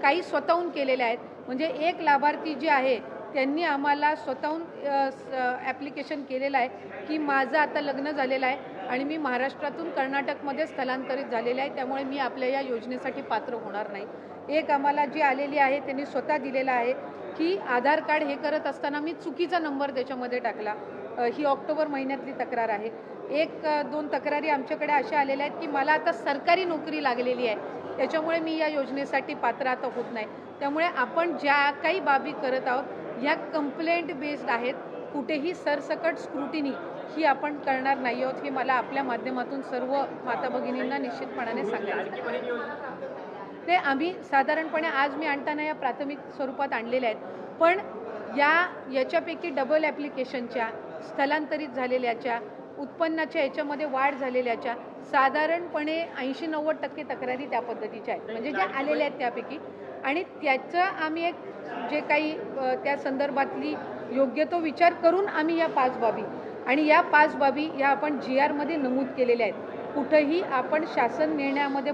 काही स्वतःहून केलेल्या आहेत. म्हणजे एक लाभार्थी जे आहे त्यांनी आम्हाला स्वतःहून ॲप्लिकेशन केलेलं आहे की माझं आता लग्न झालेलं आहे आणि मी महाराष्ट्रातून कर्नाटकमध्ये स्थलांतरित झालेलं आहे, त्यामुळे मी आपल्या या योजनेसाठी पात्र होणार नाही. एक आम्हाला जी आलेली आहे त्यांनी स्वतः दिलेला आहे की आधार कार्ड हे करत असताना मी चुकीचा नंबर त्याच्यामध्ये टाकला. ही ऑक्टोबर महिन्यातली तक्रार आहे. एक दोन तक्रारी आमच्याकडे अशा आलेल्या आहेत की मला आता सरकारी नोकरी लागलेली आहे, त्याच्यामुळे मी या योजनेसाठी पात्र आता होत नाही. त्यामुळे आपण ज्या काही बाबी करत आहोत ह्या कंप्लेंट बेस्ड आहेत. कुठेही सरसकट स्क्रुटिनी ही आपण करणार नाही आहोत, हे मला आपल्या माध्यमातून सर्व माता भगिनींना निश्चितपणाने सांगायचं. ते आम्ही साधारणपणे आज मी आणताना या प्राथमिक स्वरूपात आणलेल्या आहेत, पण याच्यापैकी डबल ॲप्लिकेशनच्या, स्थलांतरित झालेल्याच्या, उत्पन्नाच्या याच्यामध्ये वाढ झालेल्याच्या साधारणपणे 80-90% तक्रारी त्या पद्धतीच्या आहेत, म्हणजे ज्या आलेल्या आहेत त्यापैकी. आणि त्याचं आम्ही एक जे काही त्या संदर्भातली योग्य तो विचार करून आम्ही या 5 बाबी आणि या 5 बाबी या आपण GR मध्ये नमूद केलेल्या आहेत. कुठंही आपण शासन निर्णयामध्ये